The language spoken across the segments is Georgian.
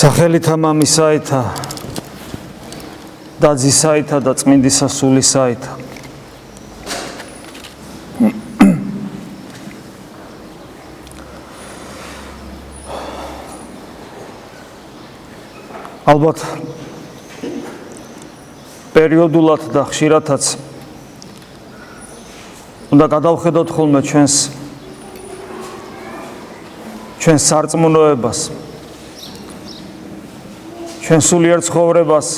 სახელითა მამისაითა და ძისაითა და წმინდისა სულისაითა. ალბათ პერიოდულად და ხშირადაც უნდა გადავხედოთ ხოლმე ჩვენს სარწმუნოებას, ჩვენ სულიერ ცხოვრებას,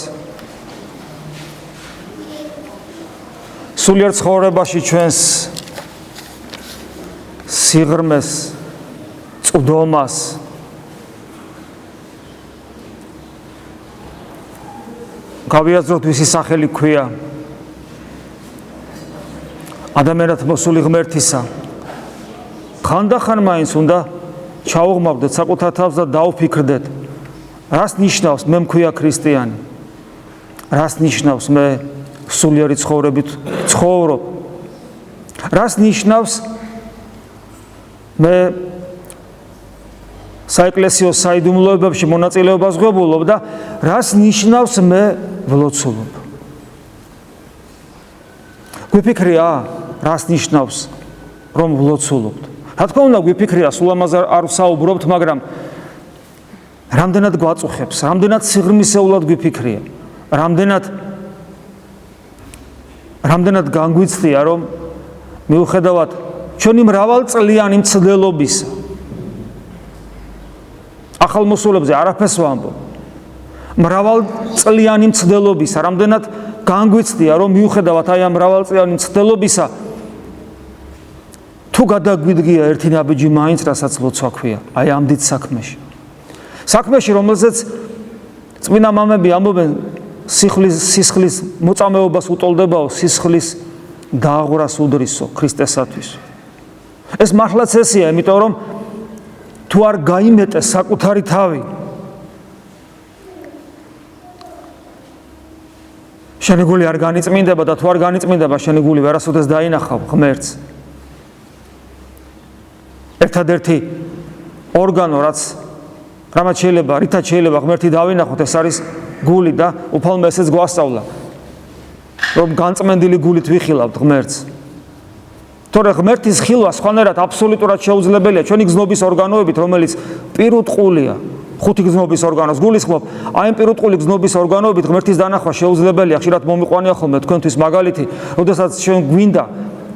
სულიერ ცხოვრებაში ჩვენს სიღრმეს, წვდომას, გავიაზროთ ვისი სახელი ქვია ადამიანად მოსული ღმერთისა. ხანდახან მაინც უნდა ჩაუღმავდეთ საკუთარ თავს და დაუფიქრდეთ, რას ნიშნავს მე მქვია ქრისტიანი, რას ნიშნავს მე სულიერი ცხოვრებით ცხოვრობ, რას ნიშნავს მე საეკლესიო საიდუმლოებებში მონაწილეობას ვღებულობ და რას ნიშნავს მე ვლოცულობ. გვიფიქრია, რას ნიშნავს რომ ვლოცულობთ. რა თქმა უნდა გვიფიქრია, სულ ამაზე არ ვსაუბრობთ, მაგრამ რამდენად გვაწუხებს, რამდენად სიღრმისეულად გვიფიქრია, რამდენად განგვიცდია, რომ მიუხედავად ჩვენი მრავალწლიანი მცდელობისა, ახალმოსულებზე არაფერს ვამბობ, მრავალწლიანი მცდელობისა, რამდენად განგვიცდია, რომ მიუხედავად აი ამ მრავალწლიანი მცდელობისა, თუ გადაგვიდგია ერთი ნაბიჯი მაინც, რასაც ლოცვა ქვია, აი ამ დიდ საქმეში. საქმეში, რომელზეც წმინდა მამები ამბობენ, სისხლის მოწამეობას უტოლდებაო, სისხლის დააღვრას უდრისო ქრისტესათვის. ეს მართლაც ესეა, იმიტომ რომ თუ არ გაიმეტეს საკუთარი თავი, შენი გული არ განიწმინდება და თუ არ განიწმინდება, შენი გული ვერასოდეს დაინახავ ღმერთს. ერთადერთი ორგანო, რამაც შეიძლება ღმერთი დავინახოთ, ეს არის გული და უფალმა ესეც გვასწავლა, რომ განწმენდილი გულით ვიხილავთ ღმერთს. თორე ღმერთის ხილვა სხვანაირად აბსოლუტურად შეუძლებელია ჩვენი გზნობის ორგანოებით, რომელიც პირუტყულია, 5 გზნობის ორგანოს გულისხმობ, აი ამ პირუტყული გზნობის ორგანოებით ღმერთის დანახვა შეუძლებელია. ხშირად მომიყვანია ხოლმე თქვენთვის მაგალითი, როდესაც ჩვენ გვინდა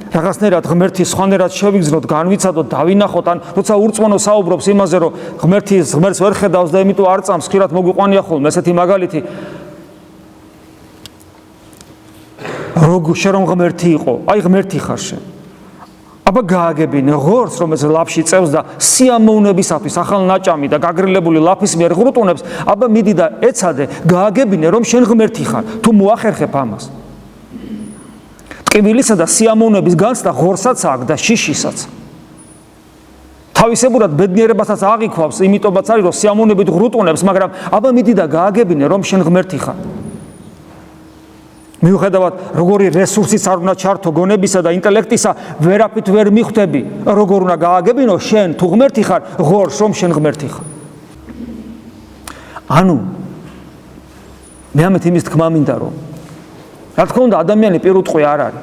რაღაცნაირად ღმერთი სხვანაირად შევიგზნოთ, განვიცადოთ, დავინახოთ, ან როცა ურწმუნო საუბრობს იმაზე, რომ ღმერთს ვერ ხედავს და იმიტომ არ წამს, ხშირად მოგვიყვანია ხოლმე ესეთი მაგალითი. შენ რომ ღმერთი იყო, აი ღმერთი ხარ შენ. აბა გააგებინე ღორს, რომელიც ლაფში წევს და სიამოვნებისათვის ახალ ნაჭამი და გაგრილებული ლაფის მიერ ღრუტუნებს, აბა მიდი და ეცადე, გააგებინე, რომ შენ ღმერთი ხარ, თუ მოახერხებ ამას. ტკივილისა და სიამოვნების განცდა ღორსაც აქვს და შიშისაც. თავისებურად ბედნიერებასაც აღიქვავს, იმიტომაც არის, რომ სიამოვნებით ღრუტუნებს, მაგრამ აბა მიდი და გააგებინე, რომ შენ ღმერთი ხარ. მიუხედავად როგორი რესურსიც არ უნდა ჩართო გონებისა და ინტელექტისა, ვერაფრით ვერ მიხვდები, როგორ უნდა გააგებინო შენ თუ ღმერთი ხარ, ღორს რომ შენ ღმერთი ხარ. ანუ მე ამით იმის თქმა მინდა, რომ რა თქმა უნდა ადამიანი პირუტყვი არ არის.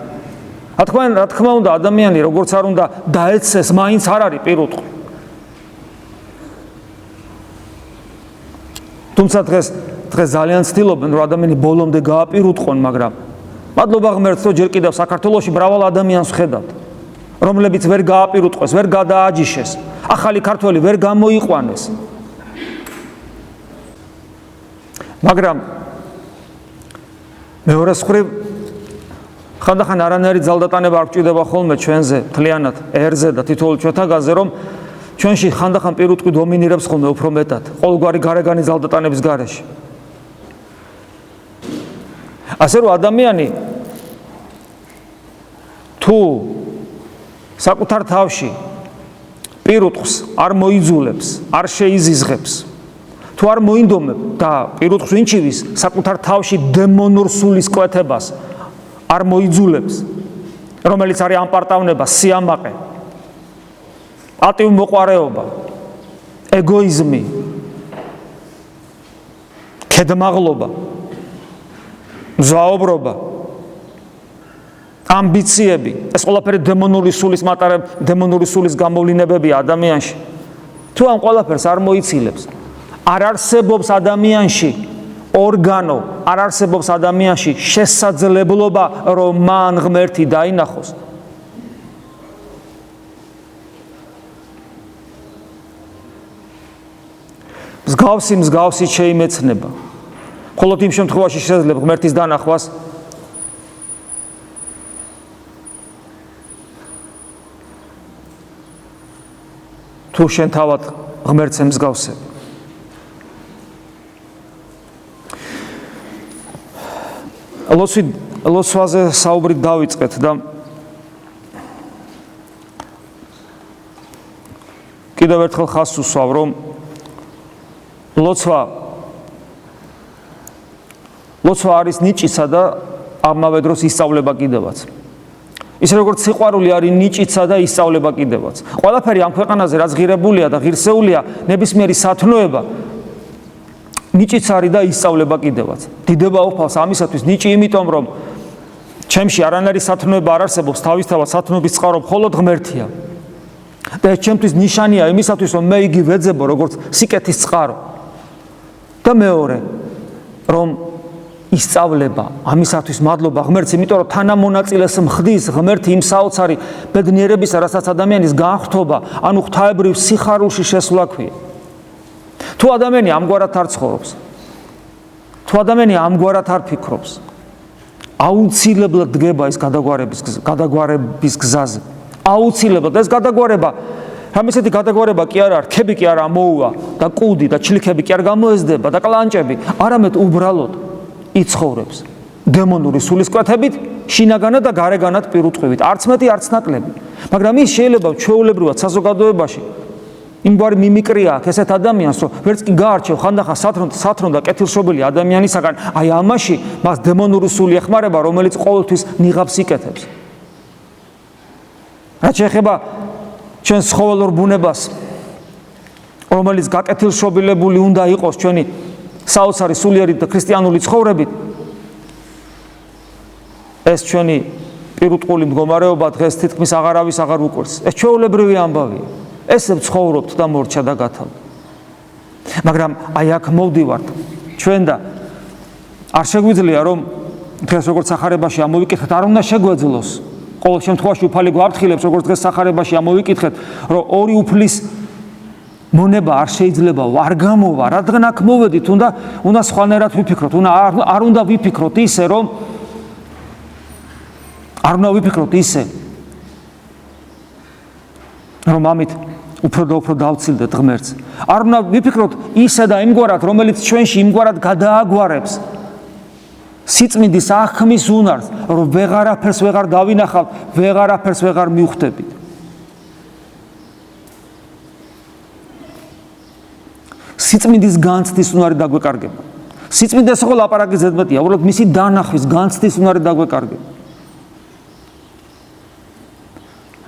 რა თქმა უნდა ადამიანი როგორც არ უნდა დაეცეს, მაინც არ არის პირუტყვი. თუმცა დღეს ძალიან ცდილობენ, რომ ადამიანი ბოლომდე გააპირუტყონ, მაგრამ მადლობა ღმერთს, რომ ჯერ კიდევ საქართველოში მრავალ ადამიანს ვხედავთ, რომლებიც ვერ გააპირუტყვეს, ვერ გადააჯიშეს, ახალი ქართველი ვერ გამოიყვანეს. მაგრამ მეორეს მხრივ ხანდახან არანაირი ძალდატანება არ გვჭირდება ხოლმე ჩვენზე, მთლიანად ერზე და თითოეულ ჩვენთაგანზე, რომ ჩვენში ხანდახან პირუტყვი დომინირებს ხოლმე უფრო მეტად, ყოველგვარი გარეგანი ძალდატანების გარეშე. ასე რომ ადამიანი თუ საკუთარ თავში პირუტყვს არ მოიძულებს, არ შეიზიზღებს, თუ არ მოინდომებ და პირუტყვს ვინჩივის საკუთარ თავში დემონურ სულის კვეთებას არ მოიძულებს, რომელიც არის ამპარტავნება, სიამაყე, პატივმოყვარეობა, ეგოიზმი, ქედმაღლობა, მზაობრობა, ამბიციები, ეს ყველაფერი დემონური სულის გამოვლინებებია ადამიანში. თუ ამ ყველაფერს არ მოიცილებს, არ არსებობს ადამიანში ორგანო, არ არსებობს ადამიანში შესაძლებლობა, რომ მან ღმერთი დაინახოს. მსგავსი შეიმეცნება. მხოლოდ იმ შემთხვევაში შეიძლება ღმერთის დანახვას, თუ შენ თავად ღმერთს ემსგავსებ. ლოცვაზე საუბრით დავიწყეთ და კიდევ ერთხელ ხაზს უსვავ, რომ ლოცვა არის ნიჭისა და ამავე დროს ისწავლება კიდევაც. ისე როგორც სიყვარული არის ნიჭიცა და ისწავლება კიდევაც. ყველაფერი ამ ქვეყანაზე რაც ღირებულია და ღირსეულია, ნებისმიერი სათნოება ნიჭიც არის და ისწავლება კიდევაც. დიდება უფალს ამისათვის ნიჭი, იმიტომ რომ ჩემში არანაირი სათნოება არ არსებობს, თავისთავად სათნოების წყარო მხოლოდ ღმერთია. და ეს ჩემთვის ნიშანია იმისათვის, რომ მე იგი ვეძებო როგორც სიკეთის წყარო. და მეორე, რომ ისწავლება ამისათვის მადლობა ღმერთს, იმიტომ რომ თანამონაწილეს მხდის ღმერთი იმ საოცარი ბედნიერებისა, რასაც ადამიანის განხრთობა, ანუ ღვთაებრივ სიხარულში შესვლა ქვია. თუ ადამიანი ამგვარად არ ცხოვრობს, თუ ადამიანი ამგვარად არ ფიქრობს, აუცილებლად დგება ეს გადაგვარების გზაზე. აუცილებლად ეს გადაგვარება, რამისეთი გადაგვარება კი არა, რქები კი არა მოუვა და კუდი და ჩლიქები კი არ გამოეზდება და კლანჭები, არამედ უბრალოდ იცხოვრებს დემონური სულისკვეთებით, შინაგანად და გარეგანად პირუტყვივით, არც მეტი, არც ნაკლები. მაგრამ ის შეიძლება ჩვეულებრივად საზოგადოებაში იმგვარი მიმიკრია აქვს ესეთ ადამიანს, რომ ვერც კი გაარჩევ ხანდახან სათნო და კეთილშობილი ადამიანისაგან, აი ამაში მას დემონური სული ეხმარება, რომელიც ყოველთვის ნიღაბს იკეთებს. რაც შეეხება ჩვენს ცხოველურ ბუნებას, რომელიც გაკეთილშობილებული უნდა იყოს ჩვენი საოცარი სულიერი და ქრისტიანული ცხოვრებით, ეს ჩვენი პირუტყული მდგომარეობა დღეს თითქმის აღარავის აღარ უყვარს. ეს ჩვეულებრივი ამბავია. ესე ვცხოვრობთ და მორჩა და გათავთ. მაგრამ აი აქ მოვდივართ ჩვენ და არ შეგვიძლია რომ დღეს როგორც სახარებაში ამოვიკითხეთ, არ უნდა შეგვეძლოს. ყოველ შემთხვევაში უფალი გვაფრთხილებს, როგორც დღეს სახარებაში ამოვიკითხეთ, რომ ორი უფლის მონება არ შეიძლება, არ გამოვა, რადგან აქ მოვედით, უნდა სხვანაირად ვიფიქროთ, არ უნდა ვიფიქროთ ისე, რომ ამით უფრო და უფრო დავცილდეთ ღმერთს. არ უნდა ვიფიქროთ ისე და იმგვარად, რომელიც ჩვენში იმგვარად გადააგვარებს სიწმინდის აღქმის უნარს, რომ ვეღარაფერს ვეღარ დავინახავთ, ვეღარაფერს ვეღარ მივხვდებით. სიწმინდის განცდის უნარი დაგვეკარგება. სიწმინდეს ხო ლაპარაკი ზედმეტია, უბრალოდ მისი დანახვის განცდის უნარი დაგვეკარგება.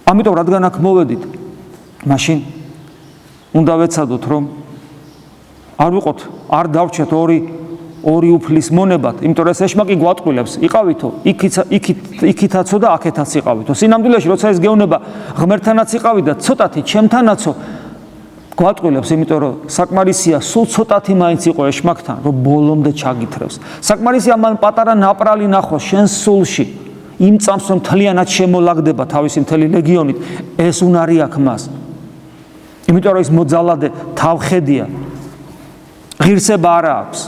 ამიტომ რადგან აქ მოვედით, მაშინ უნდა ვეცადოთ, რომ არ ვიყოთ, არ დავრჩეთ ორი უფლის მონებად, იმიტომ რომ ეს ეშმაკი გვატყვილებს, იყავითო, იქითაცო და აქეთაც იყავითო. სინამდვილეში, როცა ეს გეუბნება ღმერთთანაც იყავით და ცოტათი ჩემთანაცო გვატყვილებს, იმიტომ რომ საკმარისია სულ ცოტათი მაინც იყო ეშმაკთან, რომ ბოლომდე ჩაგითრევს. საკმარისია მან პატარა ნაპრალი ნახოს შენს სულში. იმ წამს რომ მთლიანად შემოლაგდება თავისი მთელი ლეგიონით, ეს უნარი აქვს მას. იმიტომ რომ ის მოძალადე თავხედია. ღირსება არა აქვს.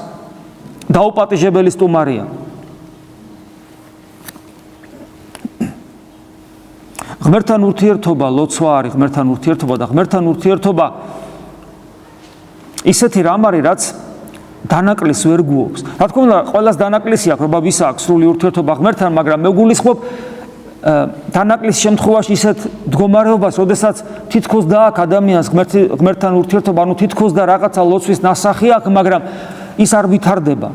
დაუპატიჟებელი სტუმარია. ღმერთთან ურთიერთობა ლოცვა არის, ღმერთთან ურთიერთობა და ღმერთთან ურთიერთობა ისეთი რამ არის, რაც დანაკლისს ვერ გუობს. რა თქმა უნდა, ყველას დანაკლისი აქვს, რომ ვის აქვს სრული ურთიერთობა ღმერთთან, მაგრამ მე გულისხმობ დანაკლის შემთხვევაში ისეთ მდგომარეობას, როდესაც თითქოს დააქვს ადამიანს ღმერთთან ურთიერთობა, ანუ თითქოს და რაღაცა ლოცვის ნასახი აქვს, მაგრამ ის არ ვითარდება.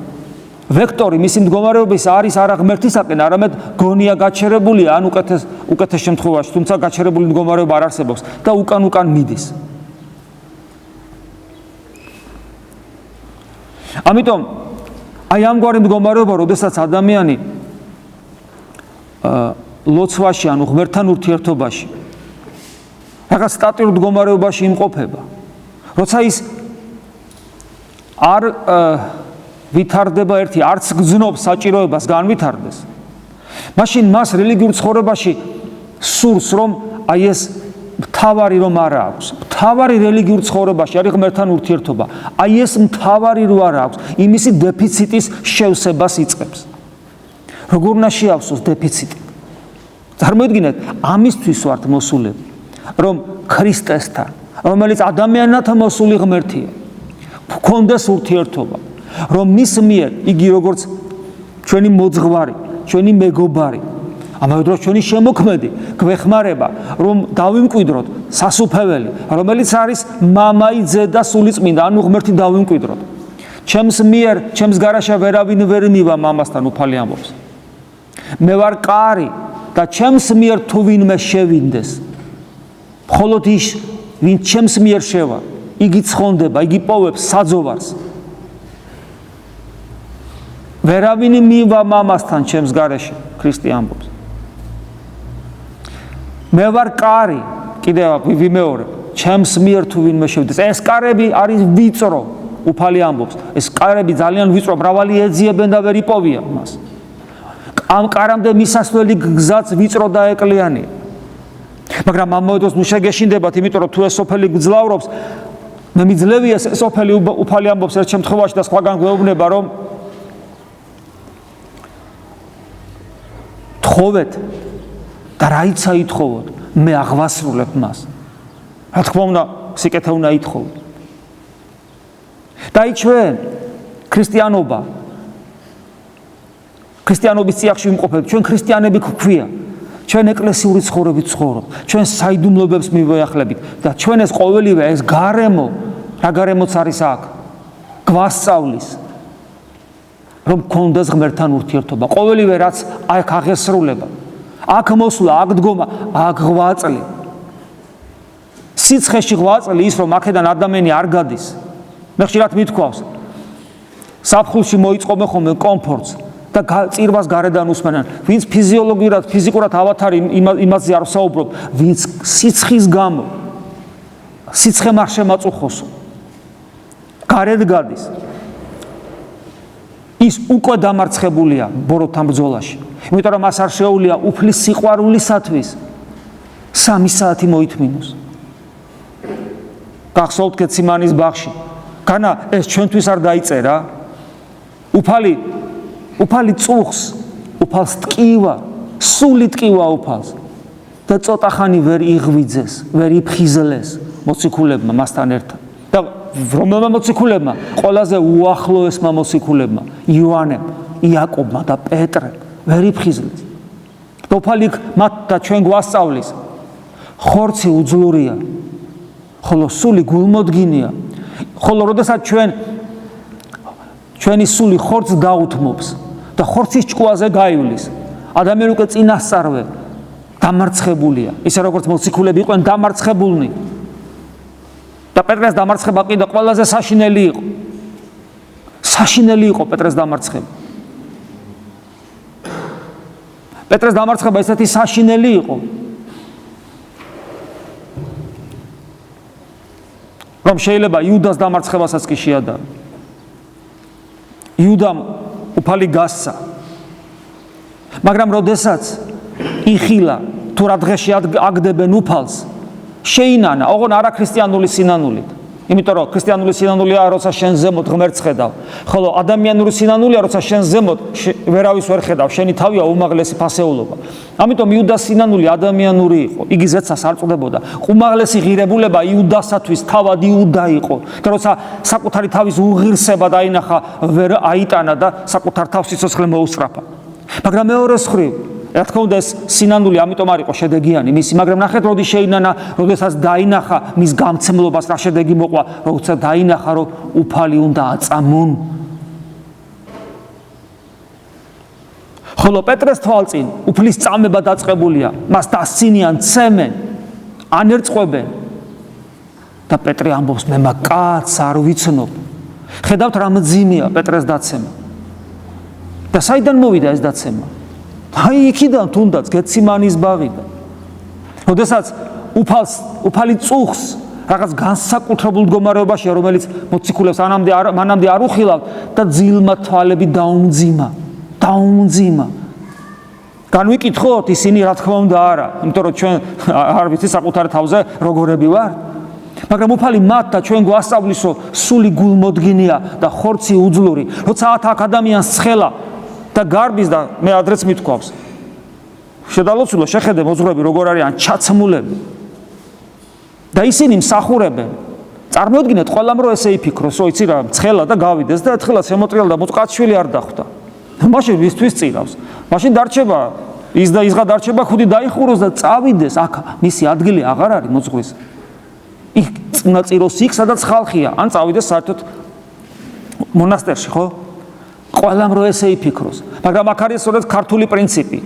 ვექტორი მისი მდგომარეობის არის არა ღმერთისაკენ, არამედ გონია გაჩერებულია, ან უკეთეს შემთხვევაში, თუმცა გაჩერებული მდგომარეობა არ არსებობს და უკან მიდის. ამიტომ აი ამგვარი მდგომარეობა, როდესაც ადამიანი ლოცვაში, ანუ ღმერთთან ურთიერთობაში, რაღაც სტატიურ მდგომარეობაში იმყოფება, როცა ის არ ვითარდება ერთი, არც გძნობს საჭიროებას განვითარდეს, მაშინ მას რელიგიურ ცხოვრებაში სურს, რომ აი ეს მთავარი რომ არა აქვს. მთავარი რელიგიურ ცხოვრებაში არის ღმერთთან ურთიერთობა. აი ეს მთავარი რო არა აქვს, იმისი დეფიციტის შევსებას იწყებს. როგორ უნდა შეავსოს დეფიციტი? წარმოიდგინეთ, ამისთვის ვართ მოსულები, რომ ქრისტესთან, რომელიც ადამიანათა მოსული ღმერთია, გქონდეს ურთიერთობა, რომ მის მიერ იგი როგორც ჩვენი მოძღვარი, ჩვენი მეგობარი, ამავე დროს ჩვენი შემოქმედი გვეხმარება, რომ დავიმკვიდროთ სასუფეველი, რომელიც არის მამაიძე და სულიწმინდა, ანუ ღმერთი დავიმკვიდროთ. ჩემს მიერ, ჩემს გარაშა ვერავინ ვერ მივა მამასთან, უფალი ამბობს. მე ვარ კარი და ჩემს მიერ თუ ვინმე შევინდეს, მხოლოდ ის, ვინ ჩემს მიერ შევა, იგი ცხონდება, იგი პოვებს საძოვარს. ვერავინ მივა მამასთან ჩემს გარეშე, ქრისტე ამბობს. მე ვარ კარი, კიდევ ვიმეორებ, ჩემს მიერ თუ ვინმე შევიდეს. ეს კარები არის ვიწრო, უფალი ამბობს. ეს კარები ძალიან ვიწრო, მრავალი ეძიებენ და ვერ იპოვია მას. ამ კარამდე მისასვლელი გზაც ვიწრო და ეკლიანია. მაგრამ ამავე დროს ნუ შეგეშინდებათ, იმიტომ რომ თუ ეს სოფელი გძლავრობს, მე მიძლევია ეს სოფელი უფალი ამბობს ერთ შემთხვევაში და სხვაგან გვეუბნება, რომ თხოვეთ და რაიცა ითხოვოთ, მე აღვასრულებ მას. რა თქმა უნდა, სიკეთე უნდა ითხოვოთ. და ჩვენ ქრისტიანობის წიაღში ვიმყოფებით, ჩვენ ქრისტიანები გვქვია, ჩვენ ეკლესიური ცხოვრებით ცხოვრობთ, ჩვენ საიდუმლოებებს მივეახლებით და ჩვენ ეს ყოველივე ეს გარემო, რა გარემოც არის აქ, გვასწავლის, რომ გქონდეს ღმერთთან ურთიერთობა. ყოველივე რაც აქ აღესრულება, აქ მოსვლა, აქ დგომა, აქ ღვაწლი. სიცხეში ღვაწლი ის, რომ აქედან ადამიანი არ გადის. მე ხშირად მithქვავს, საფხულში მოიწყობენ ხოლმე კომფორტს და წირვას გარედან უსმენენ. ვინც ფიზიოლოგიურად, ფიზიკურად ავათარი იმაზე არ ვსაუბრობ, ვინც სიცხის გამო, სიცხემ არ შემაწუხოსო, გარეთ გადის. ის უკვე დამარცხებულია ბოროტთან ბრძოლაში. იმიტომ რომ მას არ შეუძლია უფლის სიყვარულისათვის 3 საათი მოითმინოს. გახსოვთ გეციმანის ბაღში. განა ეს ჩვენთვის არ დაიწერა? უფალი წუხს, უფალს ტკივა, სული ტკივა უფალს და ცოტა ხანი ვერ იღვიძეს, ვერ იფხიზლეს მოციქულებმა მასთან ერთად. და რომელმა მოციქულებმა? ყველაზე უახლოესმა მოციქულებმა, იოანემ, იაკობმა და პეტრემ ვერ იფხიზლეს. უფალი მათ და ჩვენ გვასწავლის, ხორცი უძლურია, ხოლო სული გულმოდგინია. ხოლო როდესაც ჩვენი სული ხორცს დაუთმობს და ხორცის ჭკუაზე გაივლის, ადამიანი უკვე წინასწარვე დამარცხებულია, ისე როგორც მოციქულები იყვნენ დამარცხებულნი. და პეტრეს დამარცხება კიდე ყველაზე საშინელი იყო. საშინელი იყო პეტრეს დამარცხება. პეტრეს დამარცხება ისეთი საშინელი იყო, რომ შეიძლება იუდას დამარცხებასაც კი შეადარო. იუდამ უფალი გასცა. მაგრამ როდესაც იხილა თუ რა დღეში აგდებენ უფალს, შეინანა, ოღონ არა ქრისტიანული სინანულით. იმიტომ რომ ქრისტიანული სინანულია, როცა შენ ზემოთ ღმერთს ხედავ, ხოლო ადამიანური სინანულია, როცა შენ ზემოთ ვერავის ვერ ხედავ, შენი თავია უმაღლესი ფასეულობა. ამიტომ იუდას სინანული ადამიანური იყო. იგი ზეცას არ წდებოდა. უმაღლესი ღირებულება იუდასათვის თავად იუდა იყო. და როცა საკუთარი თავის უღირსება დაინახა, ვერ აიტანა და საკუთარ თავს სიცოცხლე მოუსწრაფა. მაგრამ მეორე მხრივ, რა თქმა უნდა ეს სინანული ამიტომ არ იყო შედეგიანი მისი, მაგრამ ნახეთ როდი შეინანა, როდესაც დაინახა მის გამცემლობას, რა შედეგი მოყვა, როცა დაინახა, რომ უფალი უნდა აწამონ. ხოლო პეტრეს თვალწინ უფლის წამება დაწყებულია, მას დასცინიან, ცემენ, ანერწყვებენ. და პეტრე ამბობს, მე მაგ კაცს არ ვიცნობ. ხედავთ რა მძიმეა პეტრეს დაცემა. და საიდან მოვიდა ეს დაცემა? აი იქიდან თუნდაც გეციმანის ბაღიდან. როდესაც უფალი წუხს რაღაც განსაკუთრებულ მდგომარეობაშია, რომელიც მოციქულებს მანამდე არ უხილავ და ძილმა თვალები დაუმძიმა. განვიკითხოთ ისინი რა თქმა უნდა არა, იმიტომ რომ ჩვენ არ ვიცი საკუთარ თავზე როგორები ვარ. მაგრამ უფალი მათ და ჩვენ გვასწავლის, რომ სული გულმოდგინეა და ხორცი უძლური. როცა აქ ადამიანს ცხელა და გარბის და მე ადრეც მithქვავს. შედალოცულო შეხედე მოძღვრები როგორ არიან ჩაცმულები. და ისინი მსახურებენ. წარმოიდგინეთ ყველამ რომ ესე იფიქროს, რომ იცი რა, ცხელა და გავიდეს და ერთხელაც შემოტრიალ და მოწყაჩვილი არ დახვდა. მაშინ ვისთვის წირავს? მაშინ დარჩება ის და ისღა დარჩება ხუდი დაიხუროს და წავიდეს აქ მისი ადგილი აღარ არის მოძღვრის. იქ წნაწიროს იქ სადაც ხალხია, ან წავიდეს საერთოდ მონასტერში, ხო? ყველამ რო ესე იფიქროს. მაგრამ აქ არის სწორედ ქართული პრინციპი.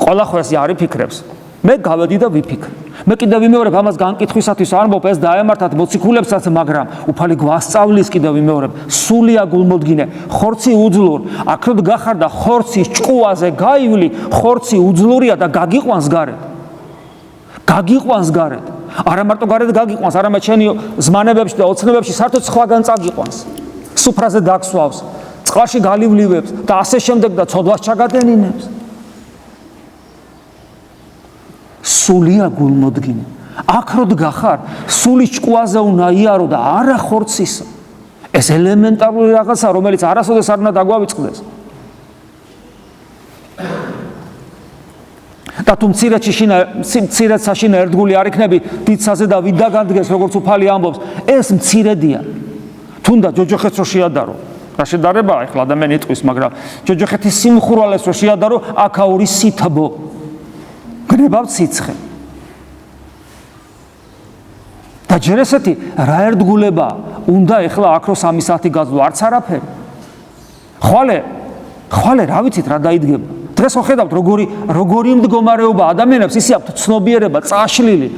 ყველა ხო ესე არ იფიქრებს. მე გავედი და ვიფიქრე. მე კიდევ ვიმეორებ ამას განკითხვისათვის არ მოფ ეს დაემართათ მოციქულებსაც, მაგრამ უფალი გვასწავლის კიდევ ვიმეორებ, სულია გულმოდგინე, ხორცი უძლურ, აქროდ გახარდა ხორცის ჭკუაზე გაივლი, ხორცი უძლურია და გაგიყვანს გარეთ. გაგიყვანს გარეთ. არა მარტო გარეთ გაგიყვანს, არამედ შენი ზმანებებში და ოცნებებში საერთოდ სხვაგან წაგიყვანს. სუფრაზე დაგსვავს, წყალში გალივლივებს და ასე შემდეგ და ცოდვას ჩაგადენინებს. სულია გულმოდგინე. აქროდ გახარ, სული ჭკუაზე უნდა იარო და არა ხორცისა. ეს ელემენტარული რაღაცა, რომელიც არასოდეს არ უნდა დაგვავიწყდეს. და თუ მცირედ საშინა ერთგული არ იქნები, დიდსაზე და ვით დაგადგეს, როგორც უფალი ამბობს, ეს მცირედია. თუნდაც ჯოჯოხეთს რო შეადარო. რა შედარებაა ახლა ადამიანი იტყვის, მაგრამ ჯოჯოხეთის სიმხურვალეს რო შეადარო, აქაური სითბო. გნებავ ციცხე. და ჯერ ესეთი რა ერთგულება უნდა ეხლა აქ რო 3 საათი გაძლო, არც არაფერი. ხვალე რა ვიცით რა დაიდგება. დღეს ვხედავთ როგორი მდგომარეობა ადამიანებს, ისე აქვთ ცნობიერება წაშლილი,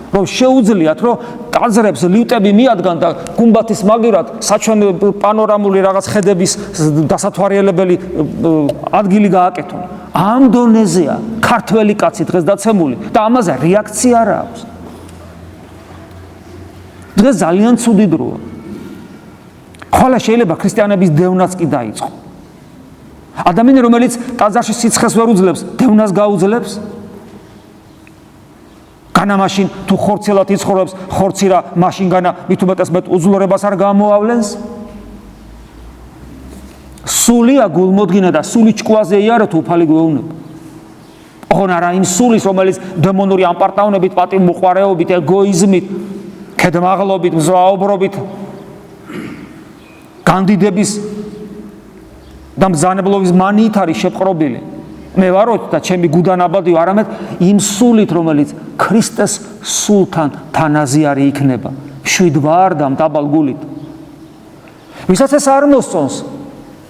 რომ შეუძლიათ რომ კაზრებს ლივტები მიადგან და გუმბათის მაგივრად საჩვენე პანორამული რაღაც ხედების დასათვალიერებელი ადგილი გააკეთონ. ამ დონეზეა ქართველი კაცი დღეს დაცემული და ამაზე რეაქცია არ აქვს. დღეს ძალიან ცუდი დროა. ხოლმე შეიძლება ქრისტიანების დევნაც კი დაიწყო. ადამიანი რომელიც ტაძარში სიცხეს ვერ უძლებს, დევნას გაუძლებს. განა მაშინ თუ ხორცელად იცხოვრებს, ხორცი რა მაშინ განა მით უმეტეს მეტ უძლურებას არ გამოავლენს. სულია გულმოდგინე და სული ჭკუაზე იარეთ უფალი გვეუბნება. ოღონ არა იმ სულის, რომელიც დემონური ამპარტავნებით, პატივმოყვარეობით, ეგოიზმით, ქედმაღლობით, მზვაუბრობით, განდიდების და მბრძანებლობის მანიით არის შეპყრობილი. მე ვაროთ და ჩემი გუდანაბადი არამედ იმ სულით, რომელიც ქრისტეს სულთან თანაზიარი იქნება. შვიდ ვარ და მდაბალ გულით. ვისაც ეს არ მოსწონს,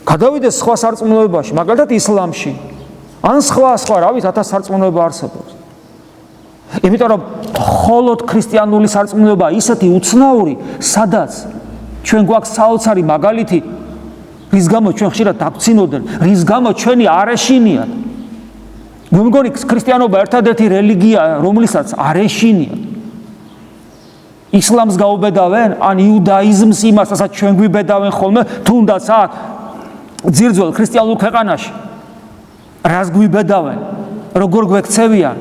გადავიდეს სხვა სარწმუნოებაში, მაგალითად ისლამში. ან სხვა, რა ვიცი, 1000 სარწმუნოება არსებობს. იმიტომ რომ მხოლოდ ქრისტიანული სარწმუნოება ისეთი უცნაური, სადაც ჩვენ გვაქვს საოცარი მაგალითი, რის გამო ჩვენ ხშირად დაგწინოდენ, რის გამო ჩვენი არეშინიათ. მეგონი ქრისტიანობა ერთადერთი რელიგია, რომლისაც არეშინიათ. ისლამს გაუბედავენ, ან იუდაიზმს იმას, რასაც ჩვენ გვიბედავენ ხოლმე, თუნდაც აქ ძირძველ ქრისტიანულ ქვეყანაში. რას გვიბედავენ, როგორ გვექცევიან?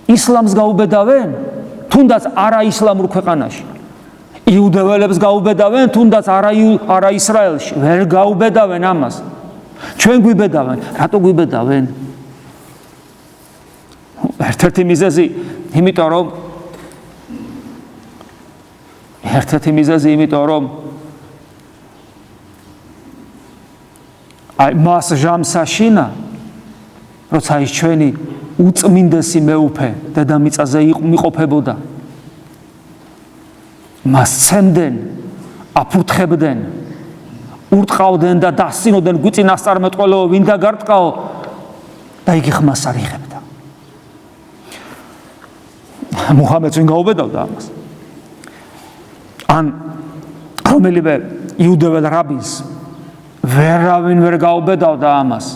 ისლამს გაუბედავენ, თუნდაც არა ისლამურ ქვეყანაში. იუდეველებს გაუბედავენ, თუნდაც არა ისრაელში. ვერ გაუბედავენ ამას. ჩვენ გვიბედავენ. რატო გვიბედავენ? ერთ-ერთი მიზეზი, იმიტომ რომ აი მას ჟამსაშინა, როცა ის ჩვენი უწმინდესი მეუფე დედამიწაზე მიყოფებოდა, მას ცემდნენ, აფურთხებდნენ, ურტყავდნენ და დასცინოდნენ გვიწინასწარმეტყველო, ვინ დაგარტყაო და იგი ხმას არ იღებდა. მუჰამედს ვინ გაუბედავდა ამას? ან რომელიმე იუდეველ რაბინს ვერავინ ვერ გაუბედავდა ამას.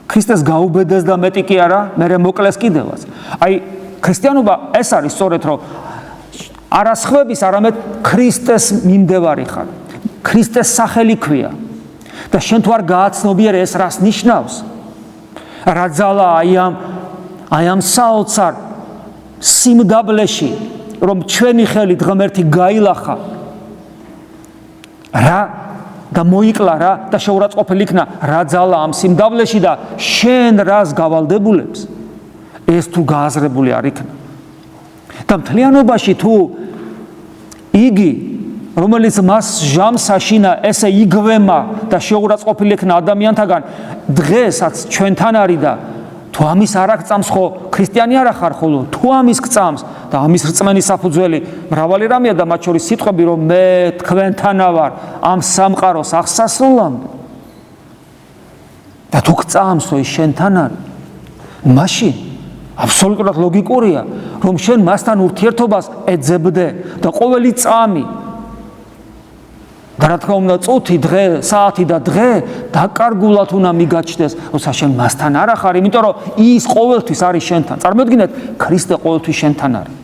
ქრისტეს გაუბედეს და მეტი კი არა, მერე მოკლეს კიდევაც. აი, ქრისტიანობა ეს არის სწორედ, რომ არა სხვების, არამედ ქრისტეს მიმდევარი ხარ. ქრისტეს სახელი ქვია. და შენ თუ არ გააცნობიერე ეს რას ნიშნავს? რა ძალა აი ამ საოცარ სიმდაბლეში, რომ ჩვენი ხელით ღმერთი გაილახა. რა და მოიკლა რა და შეურაცხყოფილი იქნა რა ძალა ამ სიმდაბლეში და შენ რას გავალდებულებს ეს თუ გააზრებული არ იქნა. და მთლიანობაში თუ იგი რომელიც მას ჟამს აშინა ესე იგვემა და შეურაცხყოფილი იქნა ადამიანთაგან დღესაც ჩვენთან არის და თუ ამის არ აღწამს ხო ქრისტიანი არ ახარ ხოლო თუ ამის გწამს და ამის რწმენის საფუძველი მრავალი რამეა და მათ შორის სიტყვები რომ მე თქვენთანა ვარ ამ სამყაროს აღსასრულამდე და თუ გწამს ის შენთან არის მაშინ აბსოლუტურად ლოგიკურია რომ შენ მასთან ურთიერთობას ეძებდე და ყოველი წამი და რა თქმა უნდა წუთი დღე საათი და დღე დაკარგულად უნდა მიგაჩნდეს როცა შენ მასთან არ ახარ იმიტომ რომ ის ყოველთვის არის შენთან წარმოიდგინეთ ქრისტე ყოველთვის შენთან არის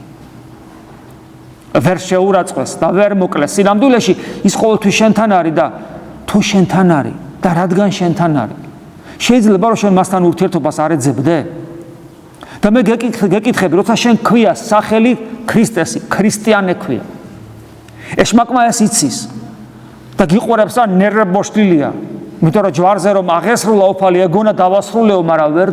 ვერ შეურაცხყვეს და ვერ მოკლეს სინამდვილეში ის ყოველთვის შენთან არის და თუ შენთან არის და რადგან შენთან არის შეიძლება რომ შენ მასთან ურთიერთობას არ ეძებდე და მე გეკითხები როცა შენ ქვია სახელი ქრისტესი ქრისტიანე ქვია ეშმაკმა ეს იცის და გიყურებს რა ნერვებოშტილია იმიტომ რომ ჯვარზე რომ აღესრულა უფალი ეგონა დავასრულეო მაგრამ ვერ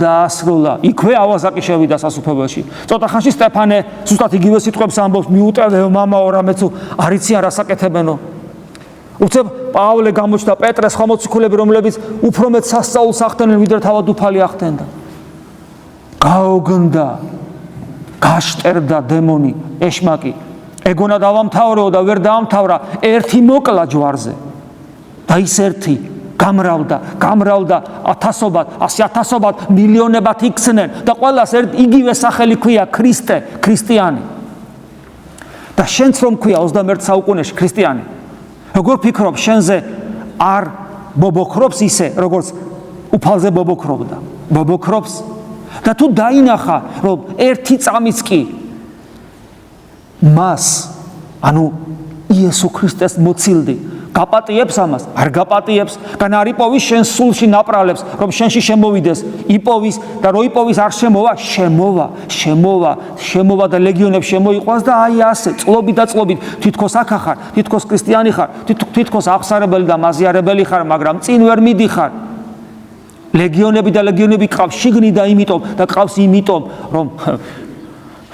დაასრულა იქვე ავაზაკი შევიდა სასუფეველში ცოტა ხანში სტეფანე ზუსტად იგივე სიტყვებს ამბობს მიუტევეო მამაო რამეც არ იციან რა საკეთებენო უცებ პავლე გამოჩნდა პეტრეს ხომოციქულები რომლებიც უფრო მეტ სასწაულს ახდენენ ვიდრე თავად უფალი ახდენდა გაოგნდა გაშტერდა დემონი ეშმაკი ეგონა დავამთავრეო და ვერ დაამთავრა ერთი მოკლა ჯვარზე და ის ერთი გამრავლდა ათასობად, 100,000-ად, მილიონებად იქცნენ და ყველას იგივე სახელი ქვია ქრისტე, ქრისტიანი. და შენც რომ ქვია 21 საუკუნეში ქრისტიანი. როგორ ფიქრობ შენზე არ ბობოქრობს ისე, როგორც უფალზე ბობოქრობდა. ბობოქრობს და თუ დაინახა, რომ ერთი წამიც კი მას, ანუ იესო ქრისტეს მოცილდი გაპატიებს ამას, არ გაპატიებს, გან არ იპოვის შენ სულში ნაპრალებს, რომ შენში შემოვიდეს, იპოვის და რო იპოვის არ შემოვა და ლეგიონებს შემოიყვანს და აი ასე, წლობით და წლობით, თითქოს აქ ხარ, თითქოს ქრისტიანი ხარ, თითქოს აღსარებელი და მაზიარებელი ხარ, მაგრამ წინ ვერ მიდიხარ. ლეგიონები და ლეგიონები ყავს შიგნიდან იმიტომ და ყავს იმიტომ, რომ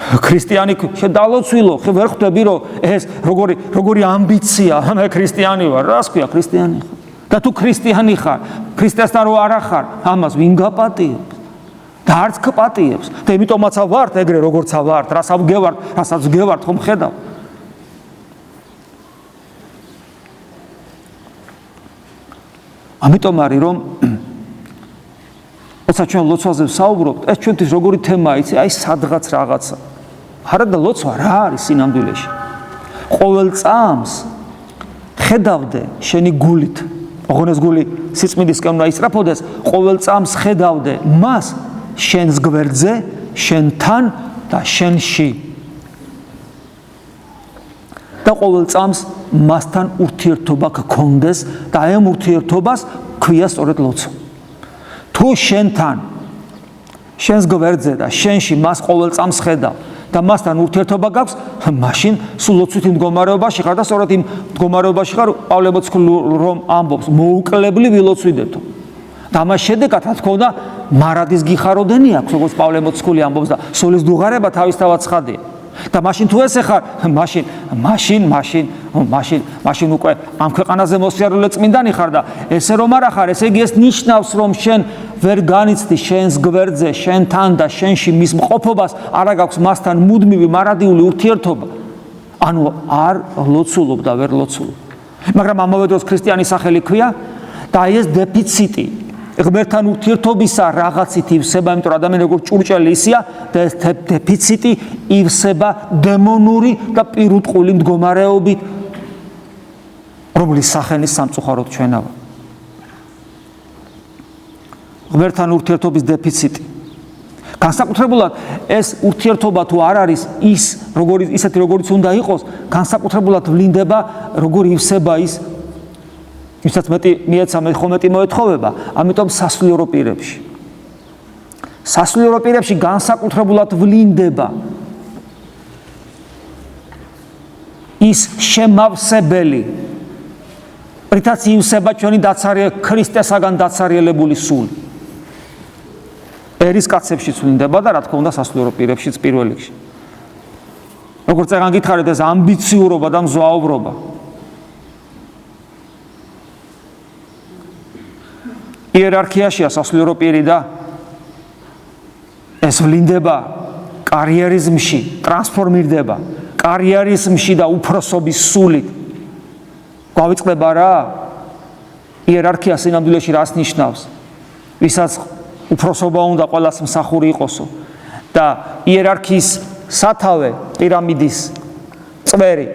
ქრისტიანი შედალოცვილო, ვერ ხვდები რომ ეს როგორი ამბიცია, მე ქრისტიანი ვარ, რას ქვია ქრისტიანი ხარ? და თუ ქრისტიანი ხარ, ქრისტესთან რო არ ახარ, ამას ვინ გაპატიებს? და არც გპატიებს. და იმიტომაც ვართ ეგრე როგორც ვართ, რასაც გევართ, ხომ ხედავ? ამიტომ არის რომ როცა ჩვენ ლოცვაზე ვსაუბრობთ, ეს ჩვენთვის როგორი თემაა, იცი, აი სადღაც რაღაცა. არა და ლოცვა რა არის სინამდვილეში? ყოველ წამს ხედავდე შენი გულით, ოღონდ ეს გული სიწმინდისკენ უნდა ისწრაფოდეს, ყოველ წამს ხედავდე მას შენს გვერდზე, შენთან და შენში. და ყოველ წამს მასთან ურთიერთობა გქონდეს და აი ამ ურთიერთობას ქვია სწორედ ლოცვა. თუ შენთან, შენს გვერდზე და შენში მას ყოველ წამს ხედავ და მასთან ურთიერთობა გაქვს, მაშინ სულ ლოცვითი მდგომარეობაში ხარ და სწორედ იმ მდგომარეობაში ხარ, პავლე მოციქული რომ ამბობს, მოუკლებლი ვილოცვიდეთო. და ამას შედეგად, რა თქმა უნდა, მარადის გიხაროდენი აქვს, როგორც პავლე მოციქული ამბობს და სულის დუღარება თავისთავად ცხადია. და მაშინ თუ ესე ხარ, მაშინ უკვე ამ ქვეყანაზე მოსიარულე წმინდანი ხარ და ესე რომ არ ახარ, ესე იგი ეს ნიშნავს რომ შენ ვერ განიცდი შენს გვერდზე, შენთან და შენში მის მყოფობას, არა გაქვს მასთან მუდმივი მარადიული ურთიერთობა. ანუ არ ლოცულობ და ვერ ლოცულობ. მაგრამ ამავე დროს ქრისტიანი სახელი ქვია და ეს დეფიციტი ღმერთთან ურთიერთობისა რაღაცით ივსება, იმიტომ რომ ადამიანი როგორც ჭურჭელი ისია და ეს დეფიციტი ივსება დემონური და პირუტყული მდგომარეობით. რომლის სახენის სამწუხაროდ ჩვენავა. ღმერთთან ურთიერთობის დეფიციტი. განსაკუთრებულად ეს ურთიერთობა თუ არ არის ისეთი როგორიც უნდა იყოს, განსაკუთრებულად ვლინდება როგორ ივსება ის ვისაც მიეცა მეტი მოეთხოვება, ამიტომ სასულიერო პირებში. სასულიერო პირებში განსაკუთრებულად ვლინდება ის შემავსებელი, რითაც ივსება ჩვენი ქრისტესაგან დაცარიელებული სული. ერის კაცებშიც ვლინდება და რა თქმა უნდა სასულიერო პირებშიც პირველ რიგში. როგორც წეგან გითხარით, ეს ამბიციურობა და მზვაუბრობა. იერარქიაშია სასულიერო პირი და ეს ვლინდება კარიერიზმში, ტრანსფორმირდება კარიერიზმში და უფროსობის სულით. გავიწყდება რა? იერარქია სინამდვილეში რას ნიშნავს? ვისაც უფროსობა უნდა ყველას მსახური იყოსო და იერარქიის სათავე პირამიდის წვერი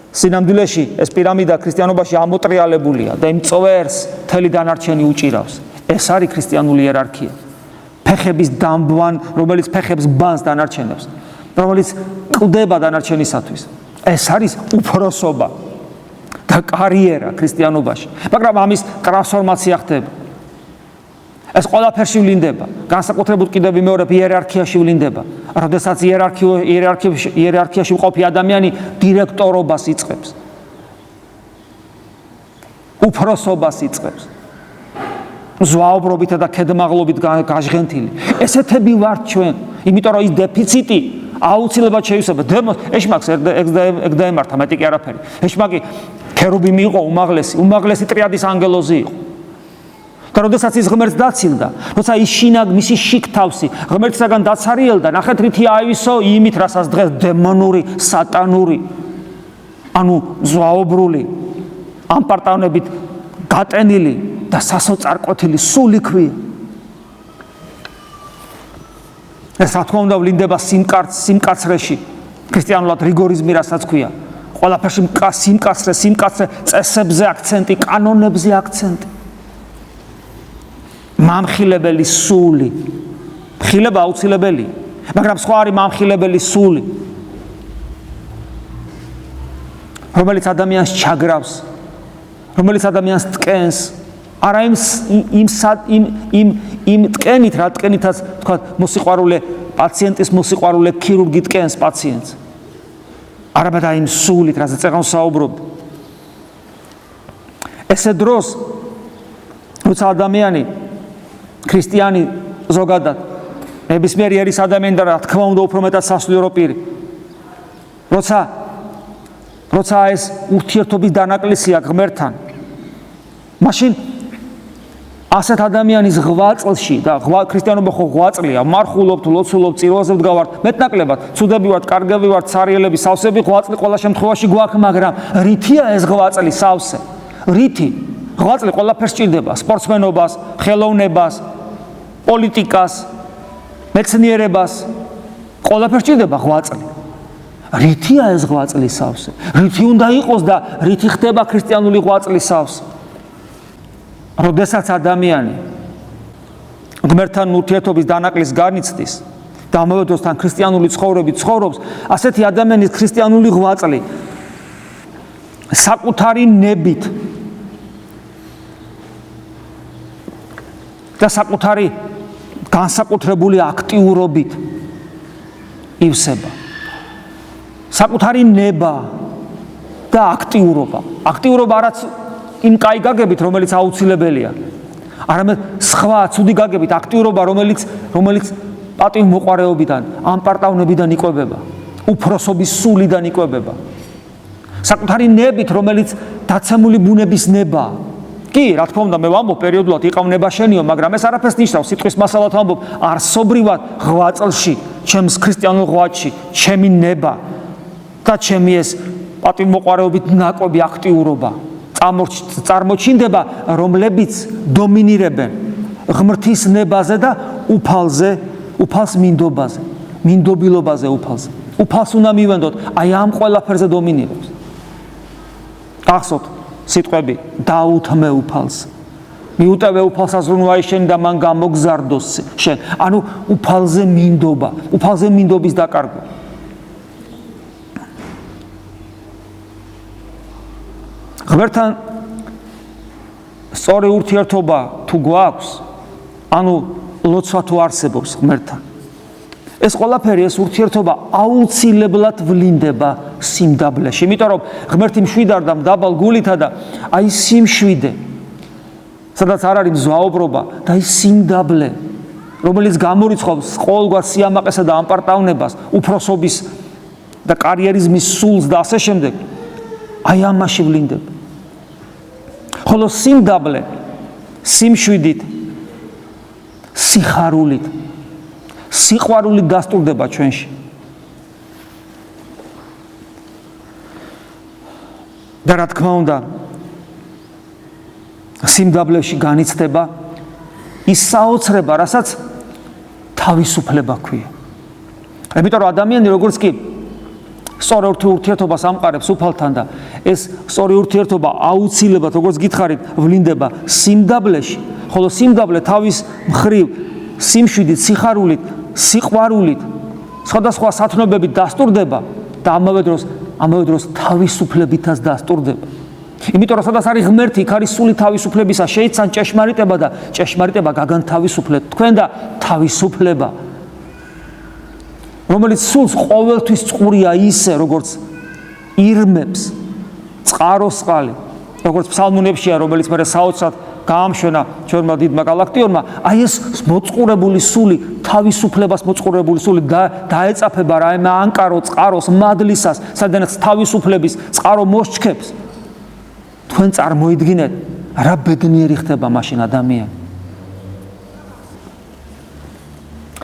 სინამდვილეში ეს პირამიდა ქრისტიანობაში ამოტრიალებულია და იმ წვერს მთელი დანარჩენი უჭირავს. ეს არის ქრისტიანული იერარქია. ფეხების დამბან, რომელიც ფეხებს ბანს დანარჩენებს, რომელიც კლდება დანარჩენისათვის. ეს არის უფროსობა და კარიერა ქრისტიანობაში. მაგრამ ამის ტრანსფორმაცია ხდება. ეს ყველაფერში ვლინდება, განსაკუთრებულად კიდევ ვიმეორებ იერარქიაში ვლინდება. როდესაც იერარქიაში მყოფი ადამიანი დირექტორობას იწყებს, უფროსობას იწყებს, ზვაუბრობით და ქედმაღლობით გაჟღენთილი. ესეთები ვართ ჩვენ, იმიტომ რომ ის დეფიციტი აუცილებლად შეივსება. ეშმაკს ეგ დაემართა, მეტი კი არაფერი. ეშმაკი ქერუბიმი იყო უმაღლესი ტრიადის ანგელოზი იყო. და როდესაც ის ღმერთს დაცილდა, როცა ის მისი შიგთავსი ღმერთისაგან დაცარიელდა, ნახეთ რითი აივისო იმით, რასაც დღეს დემონური, სატანური, ანუ ზვაობრული, ამპარტავნებით გატენილი და სასოწარკვეთილი სული ქვია. ეს რა თქმა უნდა ვლინდება სიმკაცრეში, ქრისტიანულად რიგორიზმი რასაც ქვია. ყველაფერში სიმკაცრე, წესებზე აქცენტი, კანონებზე აქცენტი. მამხილებელი სული. ხილება აუცილებელი, მაგრამ სხვა არის მამხილებელი სული, რომელიც ადამიანს ჩაგრავს, რომელიც ადამიანს ტკენს, არა იმ ტკენით, რა ტკენითაც თქვა მოსიყვარულე პაციენტის მოსიყვარულე ქირურგი ტკენს პაციენტს. არამედ იმ სულით, რასაც წეგან საუბრობ. ესე დროს, როცა ადამიანი ქრისტიანი ზოგადად ნებისმიერი ერის ადამიანი და რა თქმა უნდა უფრო მეტად სასულიერო პირი, როცა ეს ურთიერთობის დანაკლისია ღმერთთან, მაშინ ასეთ ადამიანის ღვაწლში და ქრისტიანობა ხო ღვაწლია, მარხულობთ, ლოცულობთ, წირვაზე ვდგავართ, მეტნაკლებად ცუდები ვართ, კარგები ვართ, ცარიელები, სავსები, ღვაწლი ყველა შემთხვევაში გვაქვს, მაგრამ რითია ეს ღვაწლი სავსე? რითი? ღვაწლი ყველაფერს ჭირდება, სპორტსმენობას, ხელოვნებას, პოლიტიკას, მეცნიერებას, ყველაფერს ჭირდება ღვაწლი. რითია ეს ღვაწლი სავსე? რითი უნდა იყოს და რითი ხდება ქრისტიანული ღვაწლი სავსე? როდესაც ადამიანი ღმერთთან ურთიერთობის დანაკლისს განიცდის და ამავე დროს თან ქრისტიანული ცხოვრებით ცხოვრობს, ასეთი ადამიანის ქრისტიანული ღვაწლი საკუთარი ნებით და საკუთარი განსაკუთრებული აქტიურობით ივსება. საკუთარი ნება და აქტიურობა. აქტიურობა არაც იმ კაი გაგებით, რომელიც აუცილებელია. არამედ სხვა ცუდი გაგებით, აქტიურობა, რომელიც პატივმოყვარეობიდან, ამპარტავნებიდან იკვებება, უფროსობის სულიდან იკვებება. საკუთარი ნებით, რომელიც დაცემული ბუნების ნება. კი, რა თქმა უნდა, მე ვამბობ პერიოდულად იყავ ნება შენიო, მაგრამ ეს არაფერს ნიშნავს, სიტყვის მასალად ვამბობ, არსობრივად ღვაწლში, ჩემს ქრისტიანულ ღვაწლში, ჩემი ნება და ჩემი ეს პატივმოყვარეობით ნაკვები აქტიურობა წარმოჩინდება, რომლებიც დომინირებენ ღმრთის ნებაზე და უფალს მინდობაზე, მინდობილობაზე უფალს უნდა მივენდოთ, აი ამ ყველაფერზე დომინირებს. გახსოვთ, სიტყვები დაუთმე უფალს. მიუტევე უფალს აზრუნვაი შენ და მან გამოგზარდოს შენ. ანუ უფალზე მინდობა, უფალზე მინდობის დაკარგვა. ღმერთთან სწორი ურთიერთობა თუ გვაქვს, ანუ ლოცვა თუ არსებობს ღმერთთან. ეს ყველაფერი, ეს ურთიერთობა აუცილებლად ვლინდება სიმდაბლეში. იმიტომ რომ ღმერთი მშვიდარდა მდაბალ გულითა და აი სიმშვიდე, სადაც არ არის მზვაუბრობა და ის სიმდაბლე, რომელიც გამორიცხავს ყოველგვარ სიამაყესა და ამპარტავნებას, უფროსობის და კარიერიზმის სულს და ასე შემდეგ, აი ამაში ვლინდება. ხოლო სიმდაბლე სიმშვიდით, სიხარულით, სიყვარულით დასტურდება ჩვენში. და რა თქმა უნდა, სიმდაბლეში განიცდება ის საოცრება, რასაც თავისუფლება ქვია. იმიტომ რომ ადამიანი როგორც კი სწორი ურთიერთობას ამყარებს უფალთან და ეს სწორი ურთიერთობა აუცილებლად, როგორც გითხარით, ვლინდება სიმდაბლეში, ხოლო სიმდაბლე თავის მხრივ სიმშვიდით, სიხარულით, სიყვარულით, სხვადასხვა სათნოებებით დასტურდება და ამავე დროს თავისუფლებითაც დასტურდება. იმიტომ რომ სადაც არის ღმერთი, იქ არის სული თავისუფლებისა, შეიცან ჭეშმარიტება და ჭეშმარიტება გაგანთავისუფლეთ თქვენ და თავისუფლება, რომელიც სულს ყოველთვის წყურია ისე, როგორც ირმებს წყაროს წყალი, როგორც ფსალმუნებშია, რომელიც მე საოცრად გაამშვენა ჩვენმა დიდმა გალაქტიონმა, აი ეს მოწყურებული სული, თავისუფლებას მოწყურებული სული დაეწაფება რაიმე ანკარო წყაროს მადლისას, სადაც თავისუფლების წყარო მოსჩქებს. თქვენ წარმოიდგინეთ, რა ბედნიერი ხდება მაშინ ადამიანი.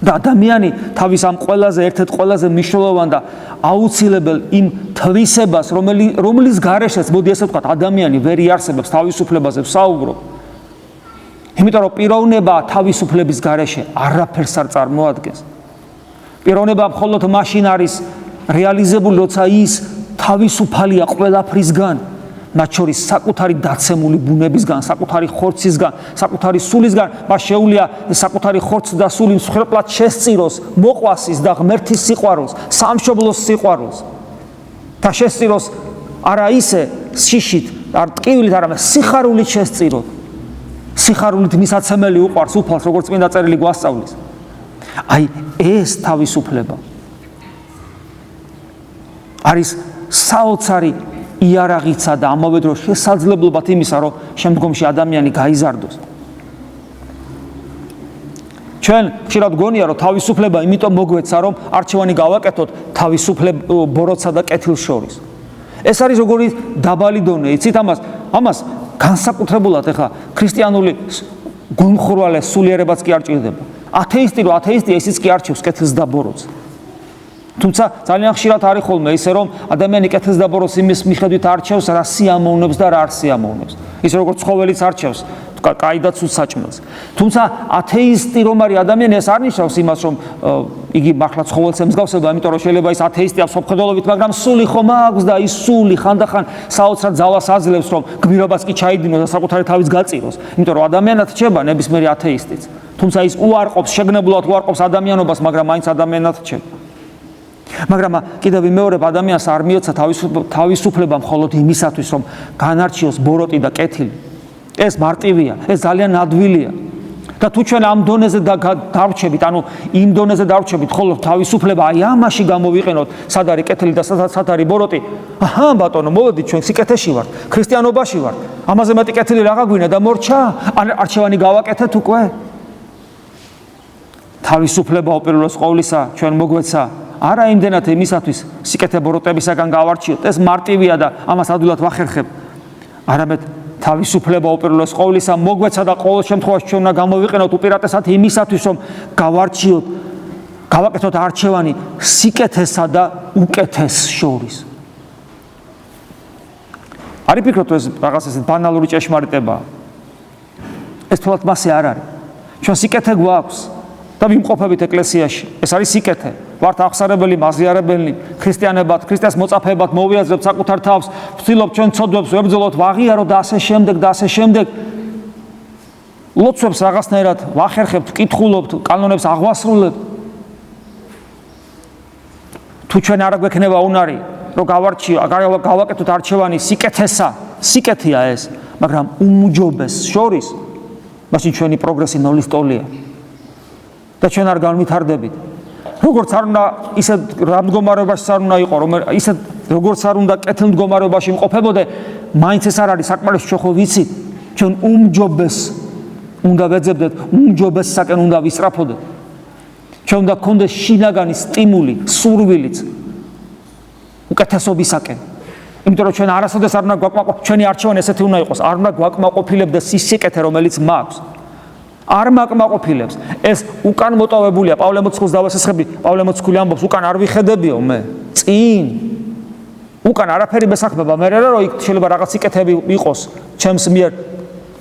და ადამიანი თავის ამ ერთ-ერთ ყველაზე მნიშვნელოვან და აუცილებელ იმ თვისებას, რომლის გარეშეც, მოდი ესე ვთქვათ, ადამიანი ვერ იარსებებს, თავისუფლებაზე ვსაუბრობ. იმიტომ რომ პიროვნება თავისუფლების გარეშე არაფერს არ წარმოადგენს. პიროვნება მხოლოდ მაშინ არის რეალიზებული, როცა ის თავისუფალია ყველაფრისგან, მათ შორის საკუთარი დაცემული ბუნებისგან, საკუთარი ხორცისგან, საკუთარი სულისგან, მას შეუძლია საკუთარი ხორცი და სული მსხვერპლად შესწიროს მოყვასის და ღმერთის სიყვარულს, სამშობლოს სიყვარულს და შესწიროს არა ისე შიშით, არ ტკივილით, არამედ სიხარულით შესწიროთ. სიხარულით მისაცემელი უყვარს უფალს, როგორც წმინდა წერილი გვასწავლის. აი ეს თავისუფლება არის საოცარი იარაღიცა და ამავე დროს შესაძლებლობად იმისა, რომ შემდგომში ადამიანი გაიზარდოს. ჩვენ ხშირად გონია, რომ თავისუფლება იმიტომ მოგვეცა, რომ არჩევანი გავაკეთოთ ბოროტსა და კეთილს შორის. ეს არის როგორი დაბალი დონე, იცით ამას განსაკუთრებულად ახლა ქრისტიანული გულმხურვალე სულიერებაც კი არ ჭირდება. ათეისტია, ისიც კი არჩევს კეთილს და ბოროტს. თუმცა ძალიან ხშირად არის ხოლმე ისე, რომ ადამიანი კეთილს და ბოროტს იმის მიხედვით არჩევს, რა სიამოვნებს და რა არ სიამოვნებს. ისე როგორც ცხოველიც არჩევს კაი და ცუდ საჭმელს. თუმცა ათეისტი რომ არის ადამიანი, ეს არ ნიშნავს იმას, რომ იგი მართლა ცხოველს ემსგავსება, იმიტომ რომ შეიძლება ის ათეისტია სოფხედელობით, მაგრამ სული ხომ აქვს და ის სული ხანდახან საოცრად ძალას აძლევს, რომ გმირობას კი ჩაიდინოს და საკუთარი თავის გაწიროს. იმიტომ რომ ადამიანად რჩება ნებისმიერი ათეისტიც. თუმცა ის უარყოფს, შეგნებულად უარყოფს ადამიანობას, მაგრამ მაინც ადამიანად რჩება. მაგრამ კიდევ ვიმეორებ, ადამიანს არ მიეცა თავისუფლება მხოლოდ იმისათვის, რომ განარჩიოს ბოროტი და კეთილი. ეს მარტივია, ეს ძალიან ადვილია. და თუ ჩვენ ამ დონეზე დავრჩებით, ანუ იმ დონეზე დავრჩებით, ხოლო თავისუფლება აი ამაში გამოვიყენოთ, სად არის კეთილი და სად არის ბოროტი. აჰა, ბატონო, მოვედით ჩვენ სიკეთეში ვართ, ქრისტიანობაში ვართ. ამაზე მეტი კეთილი რა გაგვინა და მორჩა? არჩევანი გავაკეთეთ უკვე? თავისუფლება უპირველეს ყოვლისა ჩვენ მოგვეცა არა იმდენად იმისათვის სიკეთე ბოროტებისაგან გავარჩიოთ, ეს მარტივია და ამას ადვილად ვახერხებ. არამედ თავისუფლება უპირველეს ყოვლისა მოგვეცა და ყოველ შემთხვევაში ჩვენ უნდა გამოვიყენოთ უპირატესად იმისათვის, რომ გავაკეთოთ არჩევანი სიკეთესა და უკეთეს შორის. არ იფიქროთ, ეს რაღაც ესეთ ბანალური ჭეშმარიტებაა. ეს თვალთ მასე არ არის. ჩვენ სიკეთე გვაქვს და ვიმყოფებით ეკლესიაში. ეს არის სიკეთე. ვართ აღსარებელი, მაზიარებელი, ქრისტიანებად, ქრისტეს მოწაფეებად მოვიაზრებთ საკუთარ თავს, ვცდილობთ ჩვენ ცოდვებს ვებრძოლოთ, ვაღიაროთ და ასე შემდეგ და ასე შემდეგ. ლოცვებს რაღაცნაირად ვახერხებთ, ვკითხულობთ, კანონებს აღვასრულებთ. თუ ჩვენ არ გვექნება უნარი, რომ გავაკეთოთ არჩევანი სიკეთესა, სიკეთეა ეს, მაგრამ უმჯობეს შორის, მაშინ ჩვენი პროგრესი ნოლის ტოლია. და ჩვენ არ განვითარდებით. როგორც არ უნდა ისეთ მდგომარეობაში არ უნდა იყო, ისეთ როგორც არ უნდა კეთილ მდგომარეობაში იმყოფებოდე, მაინც ეს არ არის საკმარისი, ჩვენ ხო ვიცით, ჩვენ უმჯობეს უნდა ვეძებდეთ, უმჯობესსაკენ უნდა ვისწრაფოდეთ. ჩვენ უნდა გქონდეს შინაგანი სტიმული, სურვილიც უკეთესობისაკენ. იმიტომ რომ ჩვენ არასოდეს არ უნდა გვაკმაყოფილდეს, ჩვენი არჩევანი ესეთი უნდა იყოს, არ უნდა გვაკმაყოფილებდეს ის სიკეთე, რომელიც მაქვს. არ მაკმაყოფილებს. ეს უკან მოტოვებულია, პავლე მოციქულს დავასესხები, პავლე მოციქული ამბობს, უკან არ ვიხედებიო მე. წინ. უკან არაფერი მესახება, მე რა იქ შეიძლება რაღაც სიკეთები იყოს, ჩემს მიერ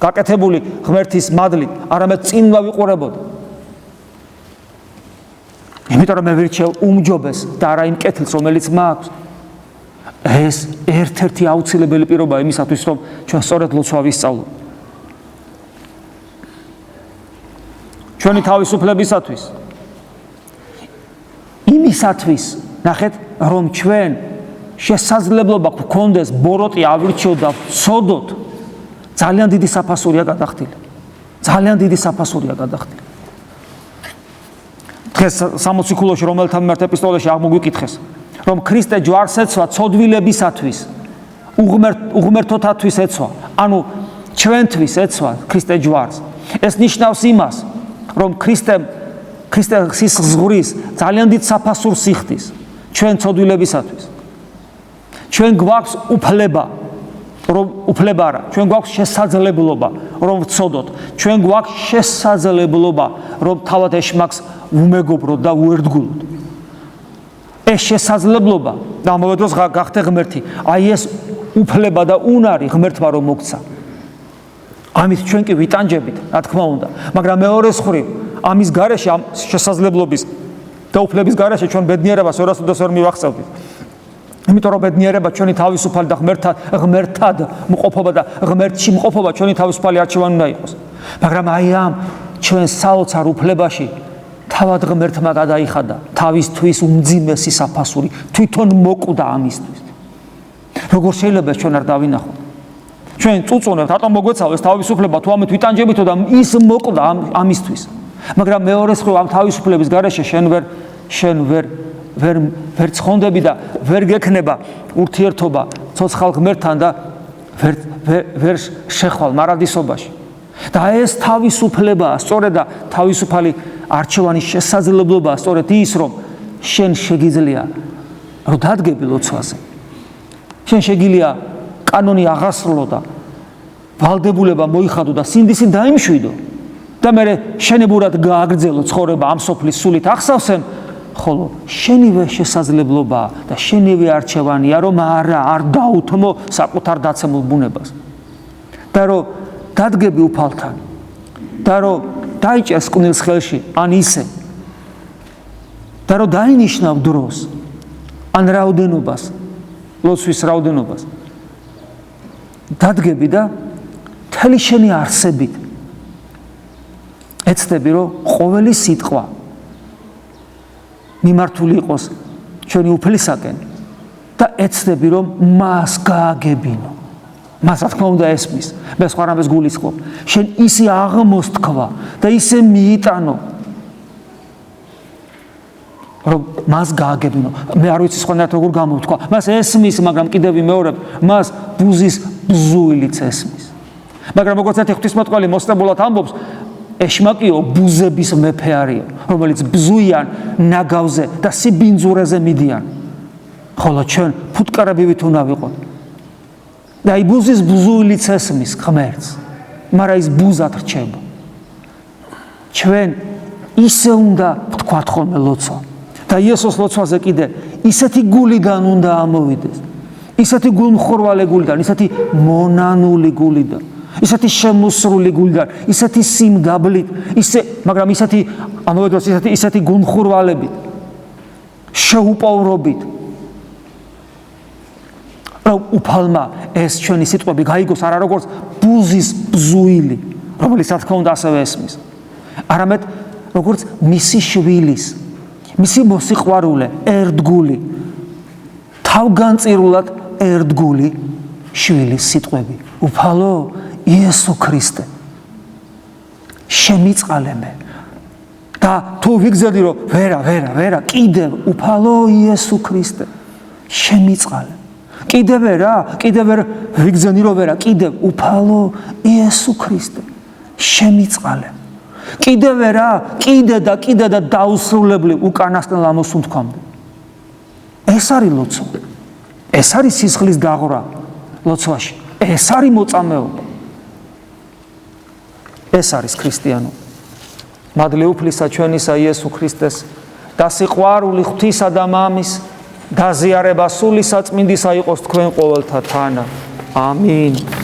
გაკეთებული ღმერთის მადლით, არამედ წინ ვიყურებოდ. იმიტომ რომ მე ვირჩევ უმჯობეს და არა იმ კეთილს, რომელიც მაქვს. ეს ერთ-ერთი აუცილებელი პირობაა იმისათვის, რომ ჩვენ სწორედ ლოცვა ვისწავლოთ. ჩვენი თავისუფლებისათვის. იმისათვის, ნახეთ, რომ ჩვენ შესაძლებლობა გვქონდეს ბოროტი ავირჩიოთ და ვცოდოთ, ძალიან დიდი საფასურია გადახდილი. ძალიან დიდი საფასურია გადახდილი. დღეს სამოციქულოში რომელთა მიმართ ეპისტოლეში აღმოგვიკითხეს, რომ ქრისტე ჯვარს ეცვა ცოდვილებისათვის, უღმერთოთათვის ეცვა, ანუ ჩვენთვის ეცვა ქრისტე ჯვარს. ეს ნიშნავს იმას, რომ ქრისტეს ზღურის ძალიან დიდ საფასურს იხდის ჩვენ ცოდვილებისათვის. ჩვენ გვაქვს უფლება, რომ უფლება არა, ჩვენ გვაქვს შესაძლებლობა, რომ ვცოდოთ. ჩვენ გვაქვს შესაძლებლობა, რომ თავად ეშმაკს ვუმეგობროთ და უერთგულოთ. ეს შესაძლებლობა და ამავე დროს გახდე ღმერთი. აი ეს უფლება და უნარი ღმერთმა რომ მოგცა. ამით ჩვენ კი ვიტანჯებით, რა თქმა უნდა, მაგრამ მეორეს მხრივ, ამის გარეშე, ამ შესაძლებლობის და უფლების გარეშე ჩვენ ბედნიერებას ორასოდეს ვერ მივახცევთ. იმიტომ რომ ბედნიერება ჩვენი თავისუფალი და ღმერთად მყოფობა და ღმერთში მყოფობა ჩვენი თავისუფალი არჩევანი უნდა იყოს. მაგრამ აი ამ ჩვენ საოცარ უფლებაში თავად ღმერთმა გადაიხადა თავისთვის უმძიმესი საფასური, თვითონ მოკვდა ამისთვის. როგორ შეიძლება ჩვენ არ დავინახოთ? ჩვენ წუწუნებთ, რატომ მოგვეცავა ეს თავისუფლება, თუ ამით ვიტანჯებითო და ის მოკვდა ამისთვის. მაგრამ მეორეს მხრივ ამ თავისუფლების გარეშე შენ ვერ ცხონდები და ვერ გექნება ურთიერთობა ცოცხალ ღმერთთან და ვერ შეხვალ მარადისობაში. და ეს თავისუფლებაა, სწორედ და თავისუფალი არჩევანის შესაძლებლობაა, სწორედ ის, რომ შენ შეგიძლია რომ დადგები ლოცვაზე. შენ შეგიძლია კანონი აღასრულო და ვალდებულება მოიხადო და სინდისი დაიმშვიდო და მე შენებურად გააგრძელო ცხოვრება ამ სოფლის სულით ახსავსენ, ხოლო შენივე შესაძლებლობაა და შენივე არჩევანია, რომ არ დაუთმო საკუთარ დაცემულ ბუნებას და რომ დადგები უფალთან და რომ დაიჭერს კვნილს ხელში ან ისე და რომ დაინიშნავ დროს ან რაოდენობას, ლოცვის რაოდენობას დადგები და მთელი შენი არსებით ეცდები, რომ ყოველი სიტყვა მიმართული იყოს ჩვენი უფლისაკენ და ეცდები, რომ მას გააგებინო. მას რა თქმა უნდა ესმის, მე სხვა რამეს გულისხმობ. შენ ისე აღმოსთქვა და ისე მიიტანო, რომ მას გააგებინო. მე არ ვიცი სხვანაირად როგორ გამოვთქვა. მას ესმის, მაგრამ კიდევ ვიმეორებ, მას ბუზის ბზუილიც ესმის. მაგრამ როგორც ერთი ღვთისმეტყველი მოსწებულად ამბობს, ეშმაკიო ბუზების მეფე არისო, რომელიც ბზუიან ნაგავზე და სიბინძურეზე მიდიან. ხოლო ჩვენ ფუტკარებივით უნდა ვიყოთ. და აი ბუზის ბზუილიც ესმის ღმერთს, მაგრამ ის ბუზად რჩება. ჩვენ ისე უნდა ვთქვათ ხოლმე ლოცვა. და იესოს ლოცვაზე კიდე ისეთი გულიდან უნდა ამოვიდეს. ისეთი გულმხურვალე გულიდან, ისეთი მონანული გულიდან, ისეთი შემოსრული გულიდან, ისეთი სიმდაბლით, მაგრამ ისეთი ამავე დროს ისეთი გულმხურვალებით, შეუპოვრობით. რომ უფალმა ეს ჩვენი სიტყვები გაიგოს არა როგორც ბუზის ბზუილი, რომელიც რა თქმა უნდა ასევე ესმის, არამედ როგორც მისი შვილის, მისი მოსიყვარულე, ერთგული, თავგანწირულად ერთგული შვილის სიტყვები. უფალო იესო ქრისტე, შემიწყალე მე. და თუ ვიგზავდი რომ ვერა, კიდევ უფალო იესო ქრისტე, შემიწყალე. კიდევ ვერ ვიგზავდი რომ ვერა, კიდევ უფალო იესო ქრისტე, შემიწყალე. კიდევ ვერა, კიდე და დაუსრულებლი უკანასკნელ ამოსუნთქვამდე. ეს არის ლოცვა. ეს არის სისხლის დაღვრა ლოცვაში. ეს არის მოწამეობა. ეს არის ქრისტიანობა. მადლი უფლისა ჩვენისა იესო ქრისტეს და სიყვარული ღვთისა და მამის დაზიარება სული საწმინდისა იყოს თქვენ ყოველთა თანა. ამინ.